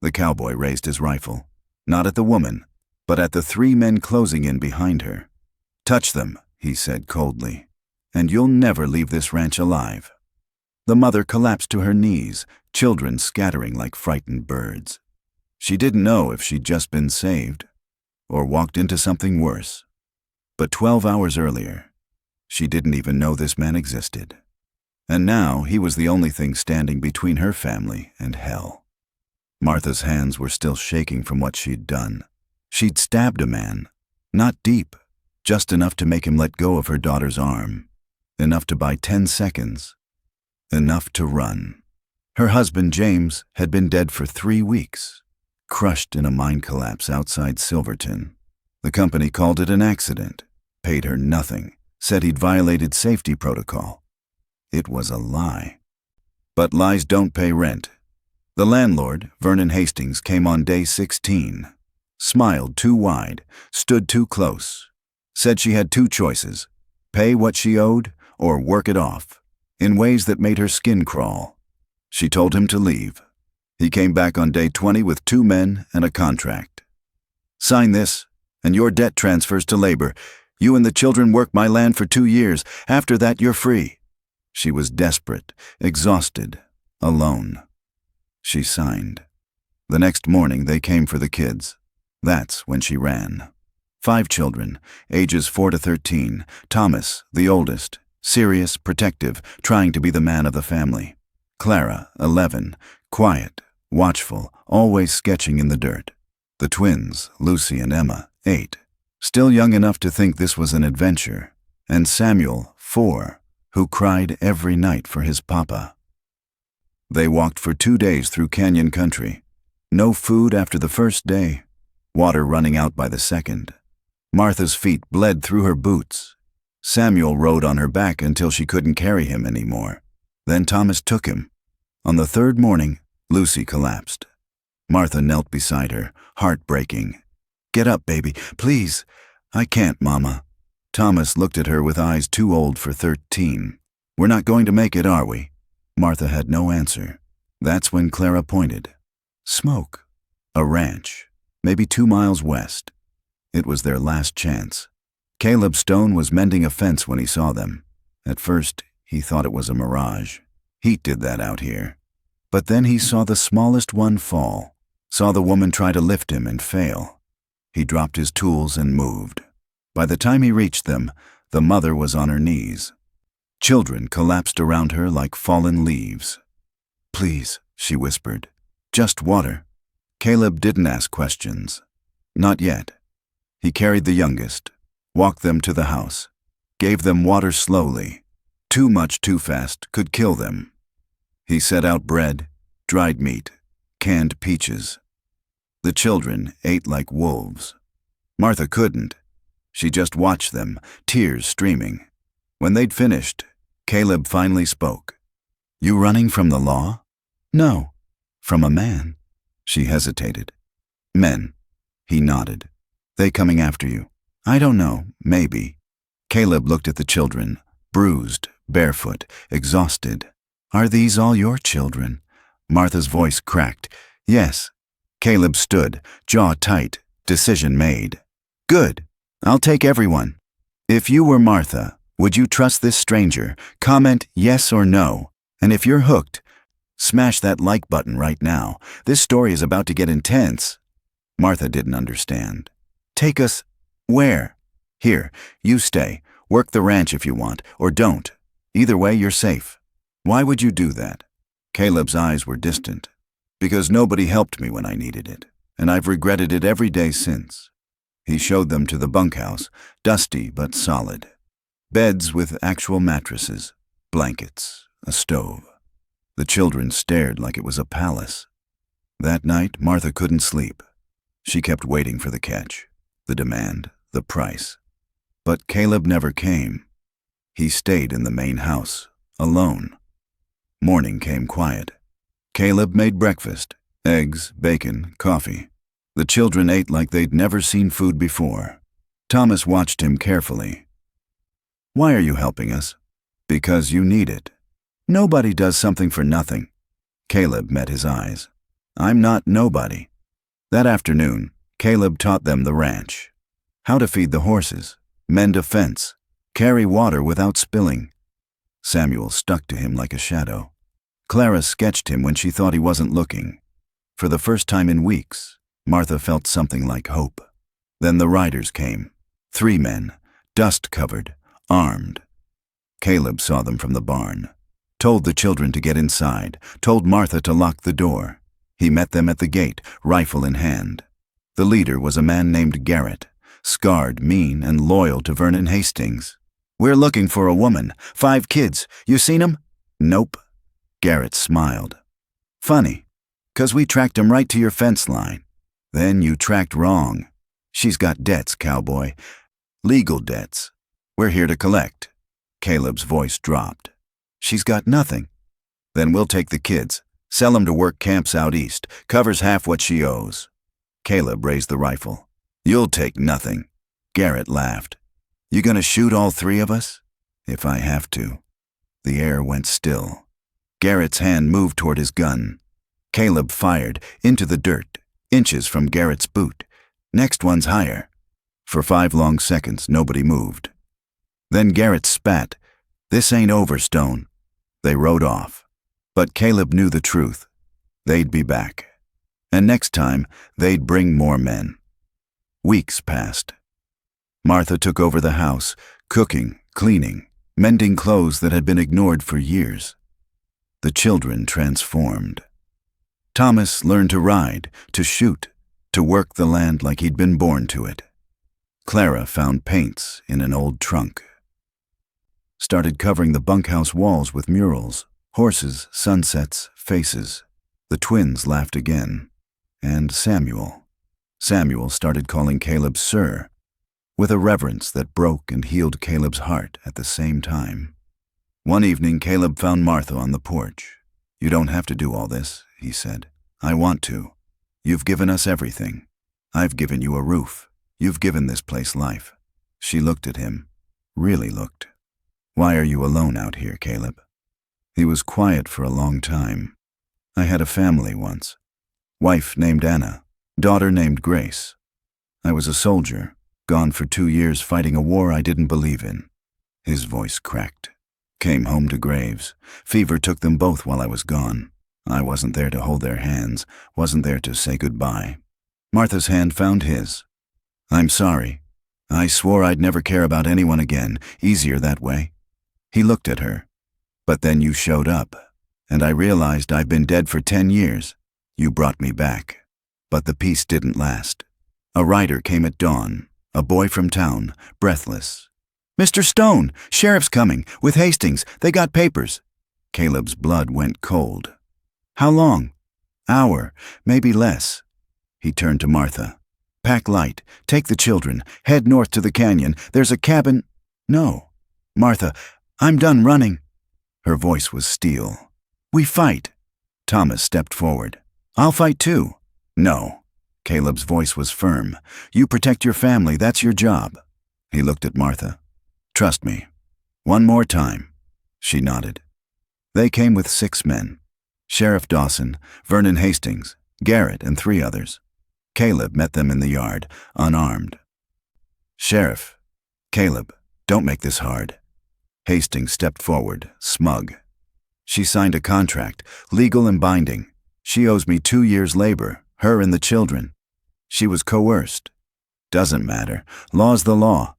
The cowboy raised his rifle, not at the woman, but at the 3 men closing in behind her. "Touch them," he said coldly, "and you'll never leave this ranch alive." The mother collapsed to her knees, children scattering like frightened birds. She didn't know if she'd just been saved or walked into something worse. But 12 hours earlier, she didn't even know this man existed. And now he was the only thing standing between her family and hell. Martha's hands were still shaking from what she'd done. She'd stabbed a man, not deep, just enough to make him let go of her daughter's arm, enough to buy 10 seconds, enough to run. Her husband, James, had been dead for 3 weeks, crushed in a mine collapse outside Silverton. The company called it an accident, paid her nothing, said he'd violated safety protocol. It was a lie. But lies don't pay rent. The landlord, Vernon Hastings, came on day 16, smiled too wide, stood too close, said she had 2 choices, pay what she owed or work it off, in ways that made her skin crawl. She told him to leave. He came back on day 20 with 2 men and a contract. "Sign this, and your debt transfers to labor. You and the children work my land for 2 years. After that, you're free." She was desperate, exhausted, alone. She signed. The next morning, they came for the kids. That's when she ran. 5 children, ages 4 to 13. Thomas, the oldest, serious, protective, trying to be the man of the family. Clara, 11, quiet, watchful, always sketching in the dirt. The twins, Lucy and Emma, 8, still young enough to think this was an adventure. And Samuel, 4, who cried every night for his papa. They walked for 2 days through canyon country. No food after the first day, water running out by the second. Martha's feet bled through her boots. Samuel rode on her back until she couldn't carry him anymore. Then Thomas took him. On the 3rd morning, Lucy collapsed. Martha knelt beside her, heartbreaking. "Get up, baby, please." "I can't, Mama." Thomas looked at her with eyes too old for 13. "We're not going to make it, are we?" Martha had no answer. That's when Clara pointed. Smoke. A ranch, maybe 2 miles west. It was their last chance. Caleb Stone was mending a fence when he saw them. At first, he thought it was a mirage. Heat did that out here. But then he saw the smallest one fall, saw the woman try to lift him and fail. He dropped his tools and moved. By the time he reached them, the mother was on her knees. Children collapsed around her like fallen leaves. "Please," she whispered, "just water." Caleb didn't ask questions. Not yet. He carried the youngest, walked them to the house, gave them water slowly. Too much too fast could kill them. He set out bread, dried meat, canned peaches. The children ate like wolves. Martha couldn't. She just watched them, tears streaming. When they'd finished, Caleb finally spoke. "You running from the law?" "No, from a man." She hesitated. "Men." He nodded. "They coming after you?" "I don't know, maybe." Caleb looked at the children, bruised, barefoot, exhausted. "Are these all your children?" Martha's voice cracked. "Yes." Caleb stood, jaw tight, decision made. "Good. I'll take everyone." If you were Martha, would you trust this stranger? Comment yes or no. And if you're hooked, smash that like button right now. This story is about to get intense. Martha didn't understand. "Take us where?" "Here, you stay. Work the ranch if you want, or don't. Either way, you're safe." "Why would you do that?" Caleb's eyes were distant. "Because nobody helped me when I needed it, and I've regretted it every day since." He showed them to the bunkhouse, dusty but solid. Beds with actual mattresses, blankets, a stove. The children stared like it was a palace. That night, Martha couldn't sleep. She kept waiting for the catch, the demand, the price. But Caleb never came. He stayed in the main house, alone. Morning came quiet. Caleb made breakfast, eggs, bacon, coffee. The children ate like they'd never seen food before. Thomas watched him carefully. "Why are you helping us?" "Because you need it." "Nobody does something for nothing." Caleb met his eyes. I'm not nobody. That afternoon, Caleb taught them the ranch. How to feed the horses, mend a fence, carry water without spilling. Samuel stuck to him like a shadow. Clara sketched him when she thought he wasn't looking. For the first time in weeks, Martha felt something like hope. Then the riders came. 3 men, dust-covered, armed. Caleb saw them from the barn, told the children to get inside, told Martha to lock the door. He met them at the gate, rifle in hand. The leader was a man named Garrett, scarred, mean, and loyal to Vernon Hastings. "We're looking for a woman, 5 kids. You seen 'em?" "Nope." Garrett smiled. "Funny, 'cause we tracked 'em right to your fence line. Then you tracked wrong. She's got debts, Cowboy. Legal debts. We're here to collect." Caleb's voice dropped. "She's got nothing." "Then we'll take the kids, sell 'em to work camps out east, covers half what she owes." Caleb raised the rifle. "You'll take nothing." Garrett laughed. "You gonna shoot all 3 of us?" "If I have to." The air went still. Garrett's hand moved toward his gun. Caleb fired, into the dirt, inches from Garrett's boot. "Next one's higher." For 5 long seconds, nobody moved. Then Garrett spat. "This ain't over, Stone." They rode off. But Caleb knew the truth. They'd be back. And next time, they'd bring more men. Weeks passed. Martha took over the house, cooking, cleaning, mending clothes that had been ignored for years. The children transformed. Thomas learned to ride, to shoot, to work the land like he'd been born to it. Clara found paints in an old trunk. Started covering the bunkhouse walls with murals, horses, sunsets, faces. The twins laughed again. And Samuel started calling Caleb Sir, with a reverence that broke and healed Caleb's heart at the same time. One evening, Caleb found Martha on the porch. "You don't have to do all this," he said. "I want to. You've given us everything. I've given you a roof. You've given this place life." She looked at him, really looked. "Why are you alone out here, Caleb?" He was quiet for a long time. "I had a family once. Wife named Anna, daughter named Grace. I was a soldier, gone for 2 years fighting a war I didn't believe in." His voice cracked. "Came home to graves. Fever took them both while I was gone. I wasn't there to hold their hands, wasn't there to say goodbye." Martha's hand found his. "I'm sorry. I swore I'd never care about anyone again, easier that way." He looked at her. "But then you showed up, and I realized I've been dead for 10 years. You brought me back. But the peace didn't last. A rider came at dawn, a boy from town, breathless. 'Mr. Stone, sheriff's coming, with Hastings. They got papers.' Caleb's blood went cold. 'How long?' 'Hour, maybe less.' He turned to Martha. 'Pack light, take the children, head north to the canyon. There's a cabin—' 'No.' 'Martha, I'm done running.' Her voice was steel. 'We fight.' Thomas stepped forward. 'I'll fight too.' 'No.' Caleb's voice was firm. 'You protect your family, that's your job.' He looked at Martha. 'Trust me. One more time.' She nodded. They came with 6 men. Sheriff Dawson, Vernon Hastings, Garrett, and 3 others. Caleb met them in the yard, unarmed. 'Sheriff, Caleb, don't make this hard.' Hastings stepped forward, smug. 'She signed a contract, legal and binding. She owes me 2 years' labor, her and the children. She was coerced.' 'Doesn't matter. Law's the law.'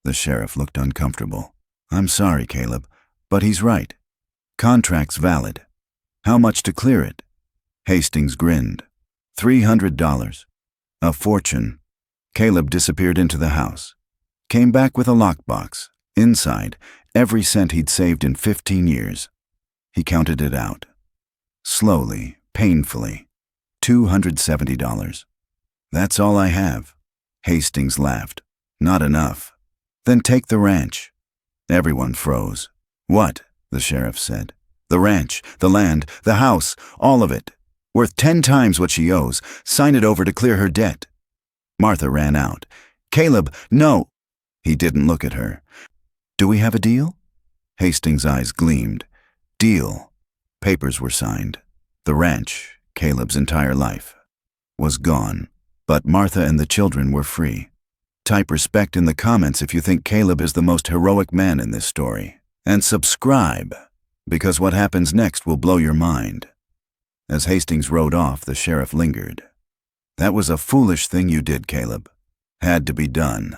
The sheriff looked uncomfortable. 'I'm sorry, Caleb, but he's right. Contract's valid. How much to clear it?' Hastings grinned. $300. A fortune. Caleb disappeared into the house. Came back with a lockbox. Inside, every cent he'd saved in 15 years. He counted it out. Slowly, painfully. $270. "That's all I have." Hastings laughed. "Not enough." "Then take the ranch." Everyone froze. "What?" the sheriff said. "The ranch, the land, the house, all of it. Worth 10 times what she owes. Sign it over to clear her debt." Martha ran out. "Caleb, no." He didn't look at her. "Do we have a deal?" Hastings' eyes gleamed. "Deal." Papers were signed. The ranch, Caleb's entire life, was gone, but Martha and the children were free. Type respect in the comments if you think Caleb is the most heroic man in this story. And subscribe, because what happens next will blow your mind. As Hastings rode off, the sheriff lingered. That was a foolish thing you did, Caleb. Had to be done.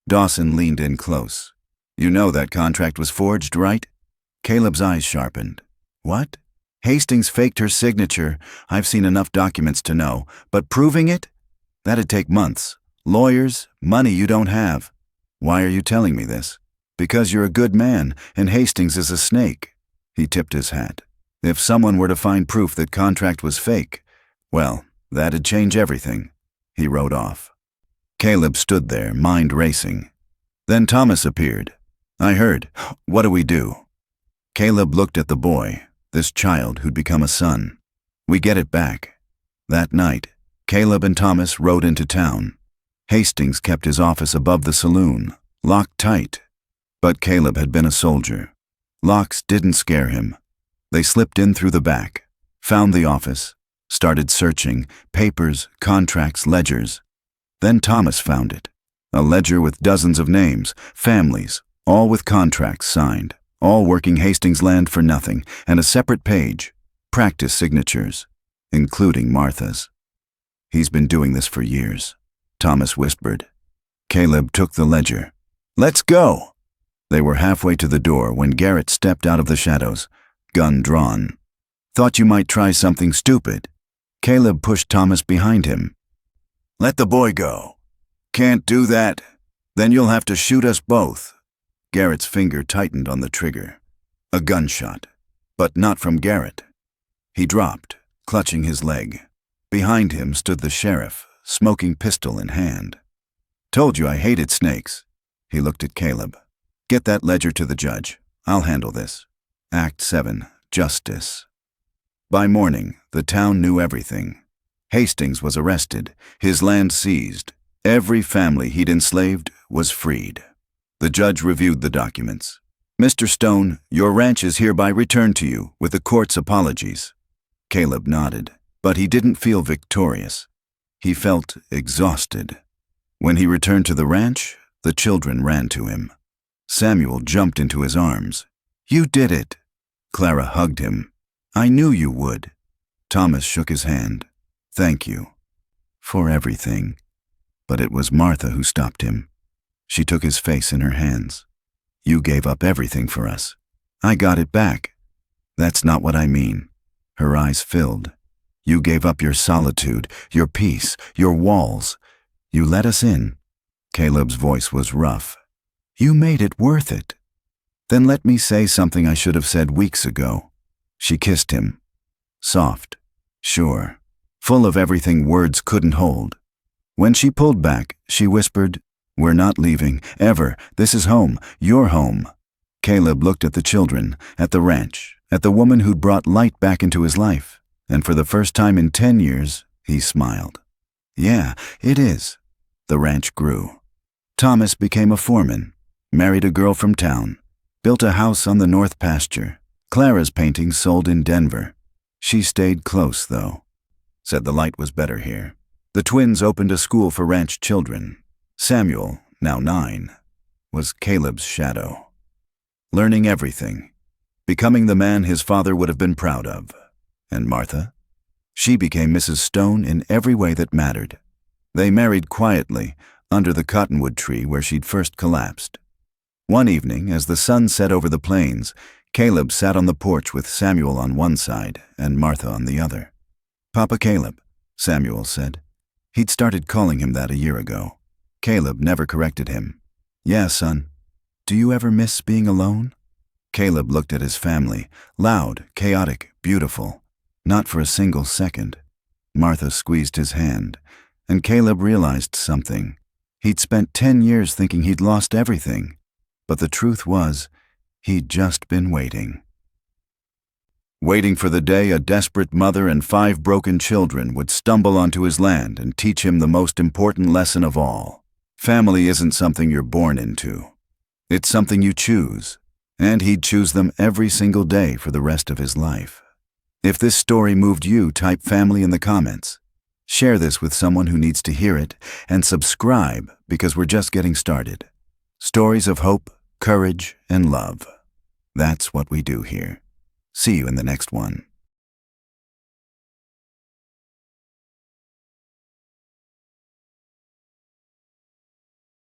Dawson leaned in close. You know that contract was forged, right? Caleb's eyes sharpened. What? Hastings faked her signature. I've seen enough documents to know. But proving it? That'd take months. Lawyers, money you don't have. Why are you telling me this? Because you're a good man, and Hastings is a snake. He tipped his hat. If someone were to find proof that contract was fake, well, that'd change everything. He rode off. Caleb stood there, mind racing. Then Thomas appeared. I heard. What do we do? Caleb looked at the boy, this child who'd become a son. We get it back. That night, Caleb and Thomas rode into town. Hastings kept his office above the saloon, locked tight. But Caleb had been a soldier. Locks didn't scare him. They slipped in through the back, found the office, started searching, papers, contracts, ledgers. Then Thomas found it. A ledger with dozens of names, families, all with contracts signed, all working Hastings land for nothing, and a separate page, practice signatures, including Martha's. He's been doing this for years, Thomas whispered. Caleb took the ledger. Let's go! They were halfway to the door when Garrett stepped out of the shadows, gun drawn. Thought you might try something stupid. Caleb pushed Thomas behind him. Let the boy go. Can't do that. Then you'll have to shoot us both. Garrett's finger tightened on the trigger. A gunshot, but not from Garrett. He dropped, clutching his leg. Behind him stood the sheriff, smoking pistol in hand. Told you I hated snakes. He looked at Caleb. Get that ledger to the judge. I'll handle this. Act 7, Justice. By morning, the town knew everything. Hastings was arrested, his land seized. Every family he'd enslaved was freed. The judge reviewed the documents. Mr. Stone, your ranch is hereby returned to you with the court's apologies. Caleb nodded, but he didn't feel victorious. He felt exhausted. When he returned to the ranch, the children ran to him. Samuel jumped into his arms. You did it. Clara hugged him. I knew you would. Thomas shook his hand. Thank you. For everything. But it was Martha who stopped him. She took his face in her hands. You gave up everything for us. I got it back. That's not what I mean. Her eyes filled. You gave up your solitude, your peace, your walls. You let us in. Caleb's voice was rough. You made it worth it. Then let me say something I should have said weeks ago. She kissed him. Soft, sure, full of everything words couldn't hold. When she pulled back, she whispered, We're not leaving, ever. This is home, your home. Caleb looked at the children, at the ranch, at the woman who'd brought light back into his life, and for the first time in 10 years, he smiled. Yeah, it is. The ranch grew. Thomas became a foreman, married a girl from town, built a house on the north pasture. Clara's paintings sold in Denver. She stayed close, though. Said the light was better here. The twins opened a school for ranch children. Samuel, now 9, was Caleb's shadow. Learning everything. Becoming the man his father would have been proud of. And Martha? She became Mrs. Stone in every way that mattered. They married quietly, under the cottonwood tree where she'd first collapsed. One evening, as the sun set over the plains, Caleb sat on the porch with Samuel on one side and Martha on the other. Papa Caleb, Samuel said. He'd started calling him that a year ago. Caleb never corrected him. Yeah, son. Do you ever miss being alone? Caleb looked at his family, loud, chaotic, beautiful. Not for a single second. Martha squeezed his hand, and Caleb realized something. He'd spent 10 years thinking he'd lost everything. But the truth was, he'd just been waiting. Waiting for the day a desperate mother and 5 broken children would stumble onto his land and teach him the most important lesson of all. Family isn't something you're born into. It's something you choose, and he'd choose them every single day for the rest of his life. If this story moved you, type family in the comments. Share this with someone who needs to hear it, and subscribe because we're just getting started. Stories of hope, courage, and love. That's what we do here. See you in the next one.